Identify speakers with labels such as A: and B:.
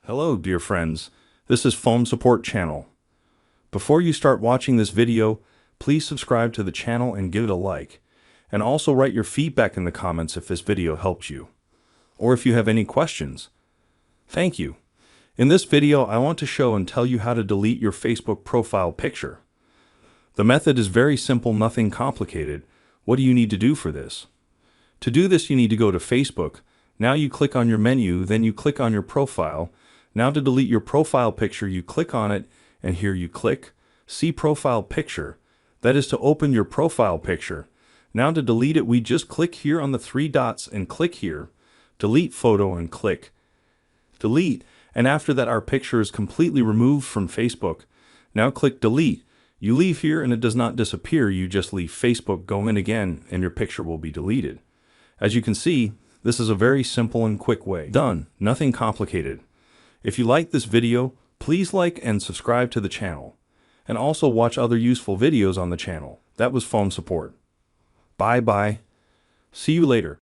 A: Hello, dear friends. This is Phone Support Channel. Before you start watching this video, please subscribe to the channel and give it a like. And also write your feedback in the comments if this video helped you, or if you have any questions. Thank you. In this video, I want to show and tell you how to delete your Facebook profile picture. The method is very simple, nothing complicated. What do you need to do for this? To do this, you need to go to Facebook. Now you click on your menu, then you click on your profile. Now to delete your profile picture, you click on it, and here you click See Profile Picture. That is to open your profile picture. Now to delete it, we just click here on the three dots and click here, Delete Photo, and click Delete. And after that, our picture is completely removed from Facebook. Now click Delete. You leave here and it does not disappear. You just leave Facebook, go in again, and your picture will be deleted. As you can see, this is a very simple and quick way. Done. Nothing complicated. If you like this video, please like and subscribe to the channel. And also watch other useful videos on the channel. That was Phone Support. Bye bye. See you later.